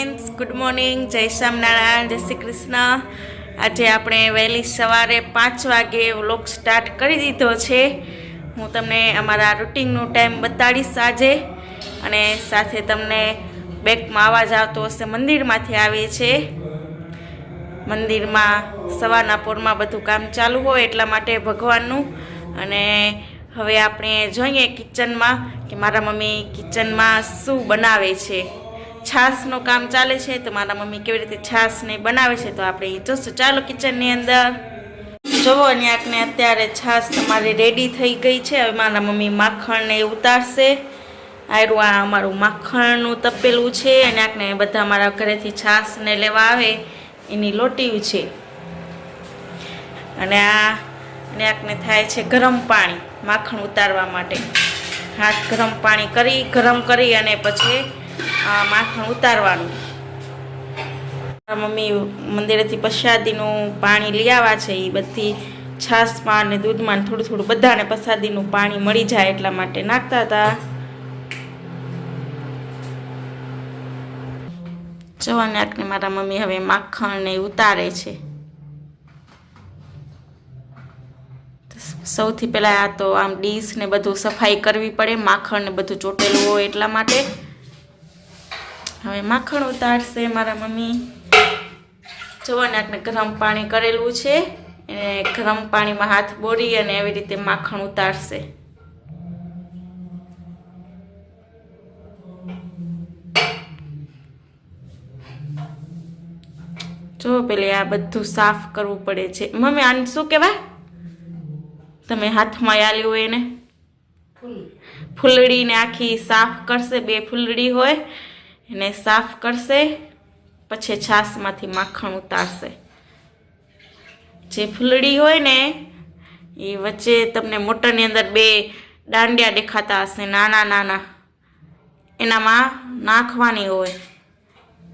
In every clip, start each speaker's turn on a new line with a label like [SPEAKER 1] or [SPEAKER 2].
[SPEAKER 1] Friends, good morning, જય સ્વામિનારાયણ, જય શ્રી કૃષ્ણ। આજે આપણે વહેલી સવારે 5 વાગે વ્લોગ સ્ટાર્ટ કરી દીધો છે। હું તમને અમારા રૂટિનનો ટાઈમ બતાડીશ આજે, અને સાથે તમને બેકમાં અવાજ આવતો હશે, મંદિરમાંથી આવે છે। મંદિરમાં સવારના પોરમાં બધું કામ ચાલુ હોય એટલા માટે ભગવાનનું। અને હવે આપણે જોઈએ કિચનમાં કે મારા મમ્મી કિચનમાં શું બનાવે છે। છાશનું કામ ચાલે છે, તો મારા મમ્મી કેવી રીતે છાશને બનાવે છે તો આપણે જોશું। ચાલો કિચનની અંદર જોવો, ન્યાકને અત્યારે છાશ તમારી રેડી થઈ ગઈ છે। હવે મારા મમ્મી માખણને ઉતારશે। આ અમારું માખણનું તપેલું છે, અને આકને બધા મારા ઘરેથી છાશને લેવા આવે એની લોટીયું છે। અને આ ન્યાકને થાય છે ગરમ પાણી માખણ ઉતારવા માટે। હાથ ગરમ કરી અને પછી માખણ ઉતારવાનું। મમ્મી મંદિરેથી પ્રસાદીનું પાણી લઈ આવ્યા છે, એ બધી છાશમાં અને દૂધમાં થોડું થોડું બધાને પ્રસાદીનું પાણી મળી જાય એટલા માટે નાખતા હતા। જોવાને આકને મારા મમ્મી હવે માખણને ઉતારે છે। સૌથી પહેલાં આ તો આમ ડીશ ને બધું સફાઈ કરવી પડે, માખણ ને બધું ચોટેલું હોય એટલા માટે। હવે માખણ ઉતારશે મારા મમ્મી। જોવાને આકને ગરમ પાણી કરેલું છે, એને ગરમ પાણીમાં હાથ બોળી અને એવી રીતે માખણ ઉતારશે। જો પેલી આ બધું સાફ કરવું પડે છે। મમ્મી આને શું કહેવાય? તમે હાથમાં આલ્યું હોય એને ફૂલડીને આખી સાફ કરશે। 2 ફૂલડી હોય એને સાફ કરશે, પછી છાશમાંથી માખણ ઉતારશે। જે ફૂલડી હોય ને એ વચ્ચે તમને મોટરની અંદર 2 દાંડિયા દેખાતા હશે, નાના નાના, એનામાં નાખવાની હોય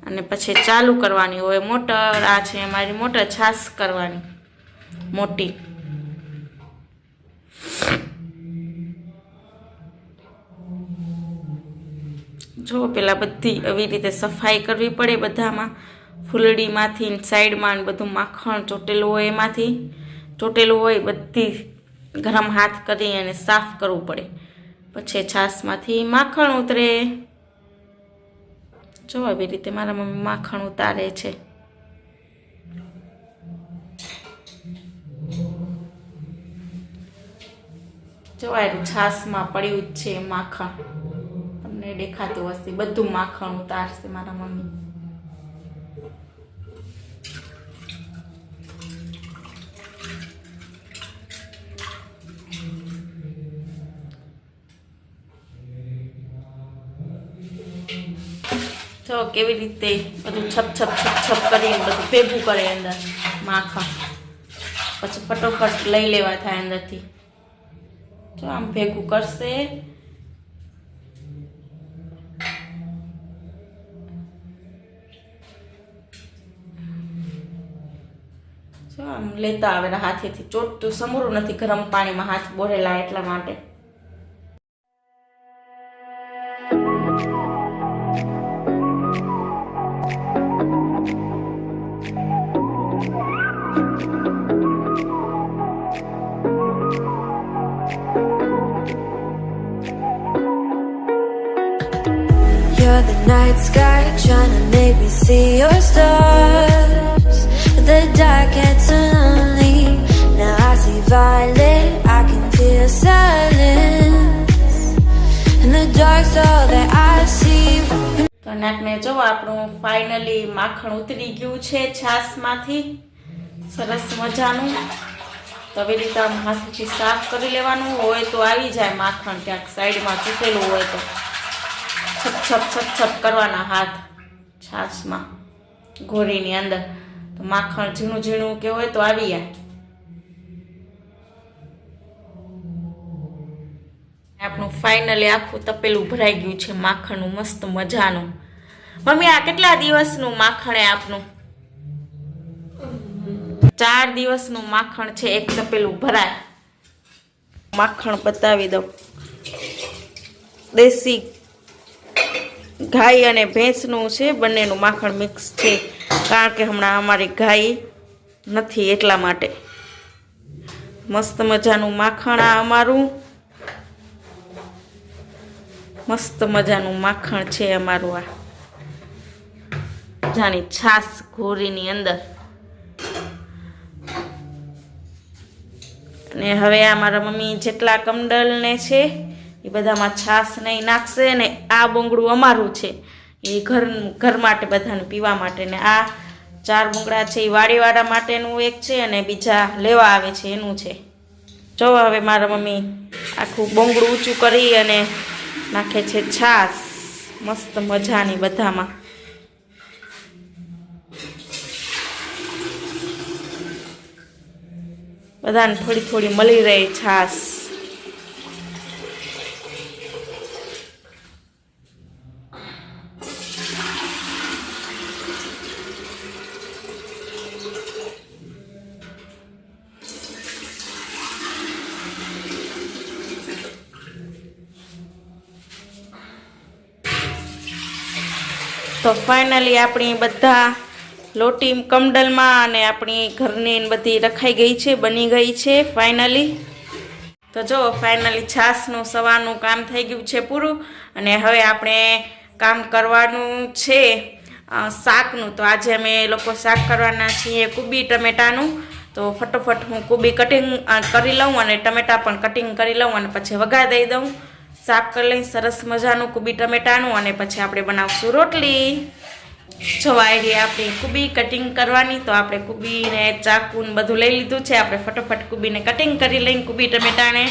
[SPEAKER 1] અને પછી ચાલુ કરવાની હોય મોટર। આ છે અમારી મોટર છાશ કરવાની મોટી। જો પેલા બધી આવી રીતે સફાઈ કરવી પડે બધામાં, ફૂલડીમાંથી સાઈડમાં બધું માખણ ચોટેલું હોય, એમાંથી ચોટેલું હોય બધી ગરમ હાથ કરી અને સાફ કરવું પડે, પછી છાશમાંથી માખણ ઉતરે। જો આવી રીતે મારા મમ્મી માખણ ઉતારે છે। જો આ છાશમાં પડ્યું જ છે માખણ, તમને દેખાતું હશે, બધું માખણ ઉતારશે મારા મમ્મી। જો કેવી રીતે બધું છપ કરીને બધું ભેગું કરે અંદર માખણ, પછી ફટોફટ લઈ લેવા થાય અંદરથી। જો આમ ભેગું કરશે, જો આમ લેતા આવે હાથેથી, ચોટતું સમૂરું નથી, ગરમ પાણીમાં હાથ બોરેલા એટલા માટે।
[SPEAKER 2] You're the night sky trying to make me see your stars. The dark gets so lonely. Now I see violet, I can feel silence. And the dark's all that I see.
[SPEAKER 1] તો નાકને જો આપણું finally માખણ ઉતરી ગયું છે છાશમાંથી, સરસ મજાનું। તો આવી રીતે આમ હાથથી સાફ કરી લેવાનું હોય તો આવી જાય માખણ, ક્યાંક સાઈડમાં તૂટેલું હોય તો છપ કરવાના હાથ છાશમાં ઘોરીની અંદર, તો માખણ ઝીણું ઝીણું કે હોય તો આવી જાય। આપણું ફાઇનલી આખું તપેલું ભરાઈ ગયું છે માખણનું મસ્ત મજાનું। મમ્મી આ કેટલા દિવસનું માખણ આપનું? 4 દિવસનું માખણ છે, એક તપેલું ભરાય। માખણ બતાવી દઉં, દેશી ગાય અને ભેંસનું છે, બંનેનું માખણ મિક્સ છે, કારણ કે હમણાં અમારી ગાય નથી એટલા માટે. મસ્ત મજાનું માખણ આ અમારું, મસ્ત મજાનું માખણ છે અમારું. આ જાની છાશ ઘોરીની અંદર. અને હવે આ મારા મમ્મી જેટલા કમડલને છે એ બધામાં છાશ નહીં નાખશે. ને આ બોંગડું અમારું છે, એ ઘર માટે બધાને પીવા માટે. ને આ 4 બોંગડા છે એ વાડીવાળા માટેનું એક છે, અને બીજા લેવા આવે છે એનું છે. જો હવે મારા મમ્મી આખું બોંગડું ઊંચું કરી અને નાખે છે છાશ મસ્ત મજાની બધામાં. બધાને થોડી થોડી મળી રહે છાશ. તો ફાઇનલી આપણી બધા લોટી કમડલમાં અને આપણી ઘરની બધી રખાઈ ગઈ છે, બની ગઈ છે ફાઇનલી. તો જો ફાઇનલી છાશનું સવારનું કામ થઈ ગયું છે પૂરું. અને હવે આપણે કામ કરવાનું છે શાકનું. તો આજે અમે લોકો શાક કરવાના છીએ કુબી ટમેટાનું. તો ફટોફટ હું કુબી કટિંગ કરી લઉં અને ટમેટા પણ કટિંગ કરી લઉં અને પછી વઘાર દઈ દઉં. શાક કરી લઈ સરસ મજાનું કુબી ટમેટાનું, અને પછી આપણે બનાવશું રોટલી. જો આઈડિયા આપણી કુબી કટિંગ કરવાની. તો આપણે કુબીને ચાકુને બધું લઈ લીધું છે. આપણે ફટોફટ કુબીને કટિંગ કરી લઈએ કુબી ટમેટાને,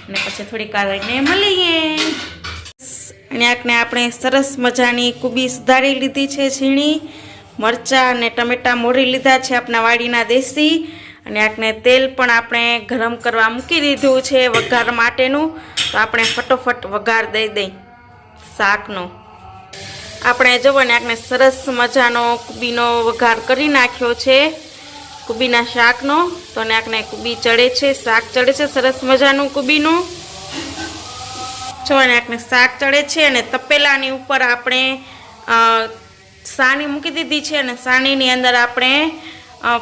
[SPEAKER 1] અને પછી થોડીક વાર રહીને મળીએ. અને આપણે સરસ મજાની કુબી સુધારી લીધી છે, ઝીણી મરચાં અને ટમેટા મોરી લીધા છે આપણા વાડીના દેશી. અને આપણે તેલ પણ આપણે ગરમ કરવા મૂકી દીધું છે વઘાર માટેનું. તો આપણે ફટોફટ વઘાર દઈ દઈ શાકનો. આપણે જુઓ ને આપણે સરસ મજાનો કુબીનો વઘાર કરી નાખ્યો છે કુબીના શાકનો. તો ને આપણે કુબી ચડે છે, શાક ચડે છે સરસ મજાનું કુબીનું. જો ને આપણે શાક ચડે છે, અને તપેલાની ઉપર આપણે સાણી મૂકી દીધી છે, અને સાણીની અંદર આપણે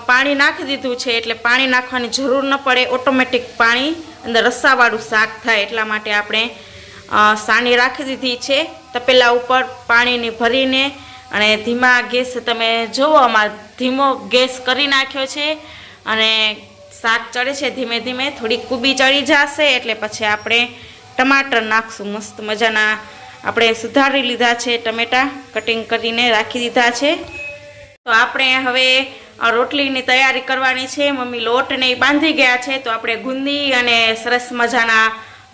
[SPEAKER 1] પાણી નાખી દીધું છે. એટલે પાણી નાખવાની જરૂર ન પડે, ઓટોમેટિક પાણી અંદર રસાવાળું શાક થાય. એટલા માટે આપણે સાણી રાખી દીધી છે તપેલા ઉપર પાણીની ભરીને. અને ધીમા ગેસ તમે જુઓ, આમાં ધીમો ગેસ કરી નાખ્યો છે. અને શાક ચડે છે ધીમે ધીમે. થોડી કુબી ચડી જશે એટલે પછી આપણે ટમાટર નાખશું. મસ્ત મજાના આપણે સુધારી લીધા છે, ટમેટા કટિંગ કરીને રાખી દીધા છે. તો આપણે હવે રોટલીની તૈયારી કરવાની છે. મમ્મી લોટને બાંધી ગયા છે. તો આપણે ગુંદી અને સરસ મજાના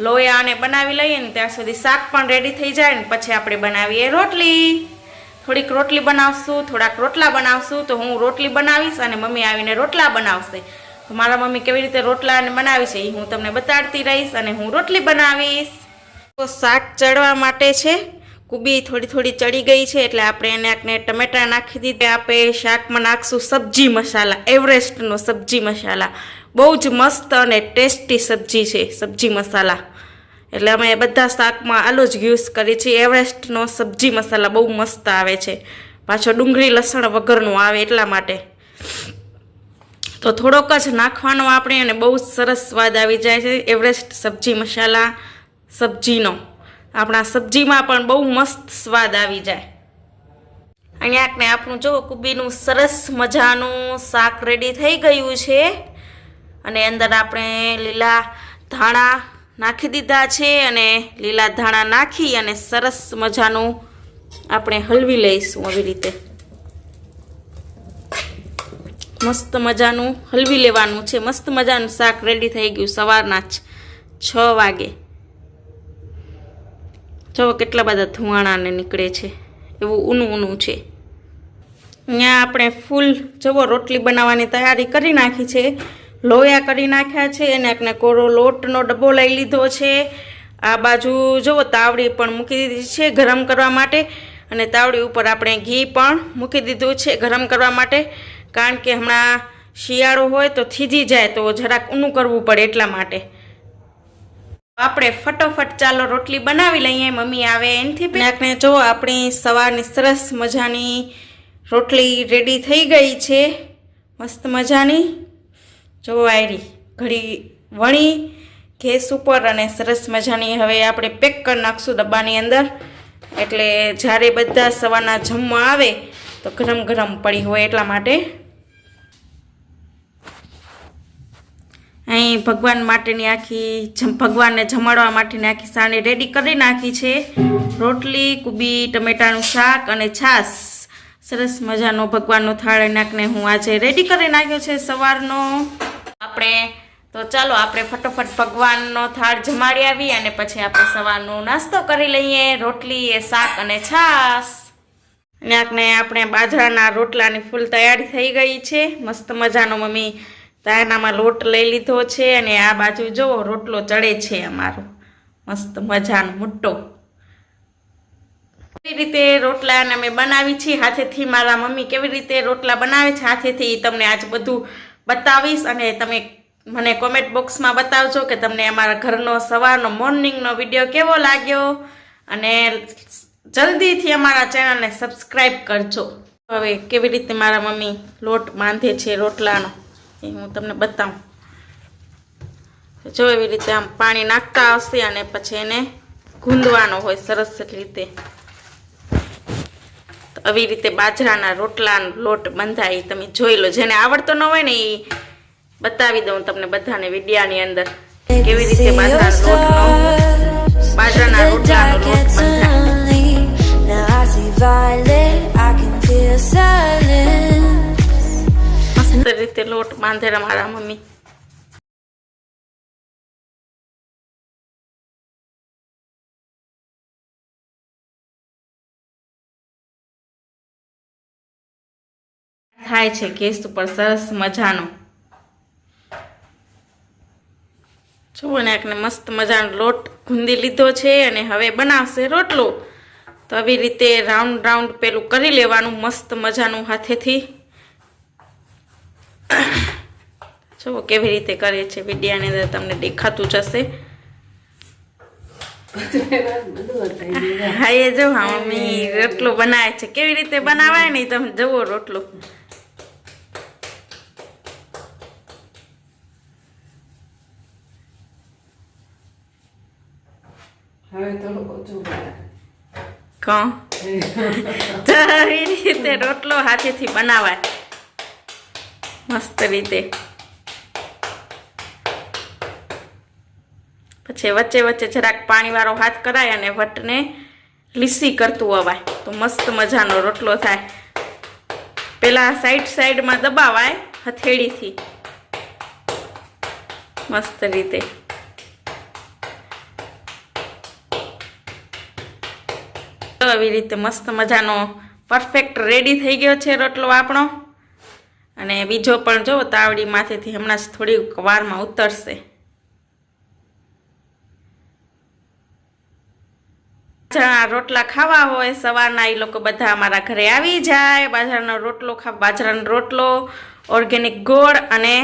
[SPEAKER 1] લોયાને બનાવી લઈએ ને ત્યાં સુધી શાક પણ રેડી થઈ જાય ને પછી આપણે બનાવીએ રોટલી. થોડીક રોટલી બનાવશું, થોડાક રોટલા બનાવશું. તો હું રોટલી બનાવીશ અને મમ્મી આવીને રોટલા બનાવશે. તો મારા મમ્મી કેવી રીતે રોટલા બનાવી છે એ હું તમને બતાડતી રહીશ, અને હું રોટલી બનાવીશ. તો શાક ચડવા માટે છે, કુબી થોડી થોડી ચડી ગઈ છે એટલે આપણે એને ટમેટા નાખી દીધા. આપણે શાકમાં નાખશું સબ્જી મસાલા, એવરેસ્ટનો સબ્જી મસાલા. બહુ જ મસ્ત અને ટેસ્ટી સબ્જી છે સબ્જી મસાલા. એટલે અમે બધા શાકમાં આલો જ યુઝ કરીએ છીએ. એવરેસ્ટનો સબ્જી મસાલા બહુ મસ્ત આવે છે, પાછો ડુંગળી લસણ વગરનું આવે એટલા માટે. તો થોડોક જ નાખવાનો આપણે, અને બહુ સરસ સ્વાદ આવી જાય છે એવરેસ્ટ સબ્જી મસાલા સબ્જીનો. આપણા સબ્જીમાં પણ બહુ મસ્ત સ્વાદ આવી જાય. અહીંયા આપણું જો કુબીનું સરસ મજાનું શાક રેડી થઈ ગયું છે. અને અંદર આપણે લીલા ધાણા નાખી દીધા છે, અને લીલા ધાણા નાખી અને સરસ મજાનું આપણે હલવી લઈશું. આવી રીતે મસ્ત મજાનું હલવી લેવાનું છે. મસ્ત મજાનું શાક રેડી થઈ ગયું સવારના 6 વાગે. જો કેટલા બધા ધુવાણાને નીકળે છે, એવું ઊનું ઊનું છે. અહીંયા આપણે ફૂલ જવો રોટલી બનાવવાની તૈયારી કરી નાખી છે. લોયા કરી નાખ્યા છે, અને આપણે કોરો લોટનો ડબ્બો લઈ લીધો છે. આ બાજુ જુઓ તાવડી પણ મૂકી દીધી છે ગરમ કરવા માટે, અને તાવડી ઉપર આપણે ઘી પણ મૂકી દીધું છે ગરમ કરવા માટે. કારણ કે હમણાં શિયાળો હોય તો થીજી જાય, તો જરાક ઊનું કરવું પડે એટલા માટે. આપણે ફટોફટ ચાલો રોટલી બનાવી લઈએ, મમ્મી આવે એનથી આપણે જો આપણી સવારની સરસ મજાની રોટલી રેડી થઈ ગઈ છે, મસ્ત મજાની. જો આયરી ઘડી વણી ગેસ ઉપર અને સરસ મજાની. હવે આપણે પેક કરી નાખશું ડબ્બાની અંદર, એટલે જ્યારે બધા સવારના જમવા આવે તો ગરમ ગરમ પડી હોય એટલા માટે. અહીં ભગવાન માટેની ભગવાનને જમાડવા માટેની આખી સાણી રેડી કરી નાખી છે. રોટલી, કુબી, ટમેટાનું શાક અને છાશ. સરસ મજાનો ભગવાનનો થાળ નાખને હું આજે રેડી કરી નાખ્યો છે સવારનો. આપણે તો ચાલો આપણે ફટોફટ ભગવાનનો થાળ જમાડી આવી અને પછી આપણે સવારનો નાસ્તો કરી લઈએ. રોટલી એ શાક અને છાશ. અને આપણે બાજરાના રોટલાની ફૂલ તૈયારી થઈ ગઈ છે. મસ્ત મજાનો મમ્મી તાનામાં લોટ લઈ લીધો છે અને આ બાજુ જો રોટલો ચડે છે અમારો મસ્ત મજાનો મોટો. કેવી રીતે રોટલાને અમે બનાવી છીએ હાથેથી, મારા મમ્મી કેવી રીતે રોટલા બનાવે છે હાથેથી, તમને આજ બધું બતાવીશ. અને તમે મને કોમેન્ટ બોક્સમાં બતાવજો કે તમને અમારા ઘરનો સવારનો મોર્નિંગનો વિડીયો કેવો લાગ્યો, અને જલ્દીથી અમારા ચેનલને સબસ્ક્રાઈબ કરજો. હવે કેવી રીતે મારા મમ્મી લોટ બાંધે છે રોટલાનો એ હું તમને બતાવું. જો એવી રીતે આમ પાણી નાખતા આવશે અને પછી એને ગૂંદવાનો હોય સરસ રીતે. તો આવી રીતે બાજરાના રોટલાનો લોટ બંધાય તમે જોઈ લો. જેને આવડતો ન હોય ને એ બતાવી દઉં તમને બધાને વિડીયાની અંદર કેવી રીતે બાજરાના રોટલાનો લોટ બંધાય. મસ્ત રીતે લોટ બાંધેલા મારા મમ્મી. થાય છે ગેસ ઉપર સરસ મજાનો. જુઓ ને આપણે મસ્ત મજાનો લોટ ગુંદી લીધો છે અને હવે બનાવશે રોટલો. તો આવી રીતે રાઉન્ડ રાઉન્ડ પેલું કરી લેવાનું મસ્ત મજાનું હાથેથી. જુઓ કેવી રીતે કરે છે, વિડીયાની અંદર તમને દેખાતું જશે. હા એ જો હા મમ્મી રોટલો બનાવે છે, કેવી રીતે બનાવાય ને તમે જુઓ રોટલો. આવી રીતે રોટલો હાથેથી બનાવાય મસ્ત રીતે. પછી વચ્ચે વચ્ચે જરાક પાણીવાળો હાથ કરાય અને વટને લીસી કરતું અવાય તો મસ્ત મજાનો રોટલો થાય. પેલા સાઈડમાં દબાવાય હથેળીથી મસ્ત રીતે. આવી રીતે મસ્ત મજાનો પરફેક્ટ રેડી થઈ ગયો છે રોટલો આપણો. અને બીજો પણ જો તાવડી માથેથી હમણાં જ થોડી વારમાં ઉતરશે. રોટલા ખાવા હોય સવારના એ લોકો બધા અમારા ઘરે આવી જાય. બાજરાનો રોટલો ઓર્ગેનિક ગોળ અને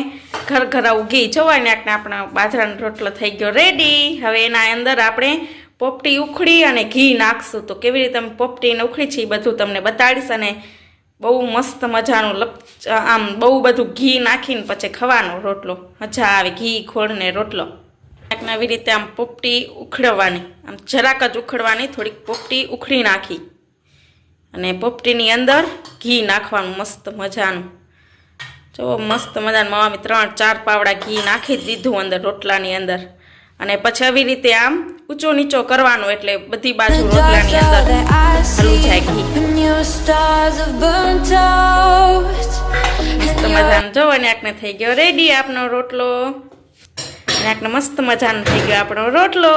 [SPEAKER 1] ઘરઘરાવું ઘી જોવાય ને આપણો બાજરાનો રોટલો થઈ ગયો રેડી. હવે એના અંદર આપણે પોપટી ઉખડી અને ઘી નાખશું. તો કેવી રીતે પોપટીને ઉખડી છે એ બધું તમને બતાડીશ. અને બહુ મસ્ત મજાનું આમ બહુ બધું ઘી નાખીને પછી ખાવાનો રોટલો મજા આવે. ઘી ખોળને રોટલો આવી રીતે આમ પોપટી ઉખડવાની, આમ જરાક જ ઉખડવાની, થોડીક પોપટી ઉખડી નાખી અને પોપટીની અંદર ઘી નાખવાનું મસ્ત મજાનું. જો મસ્ત મજાનું મમ્મી 3-4 પાવડા ઘી નાખી જ દીધું અંદર રોટલાની અંદર. અને પછી આવી રીતે આમ ઊંચો નીચો કરવાનો એટલે બધી બાજુ રોટલાની અંદર હલવું જાય ઘી. મસ્ત મજાનો જો અને આકને થઈ ગયો રેડી આપણો રોટલો. અને આકને મસ્ત મજાનો થઈ ગયો આપણો રોટલો.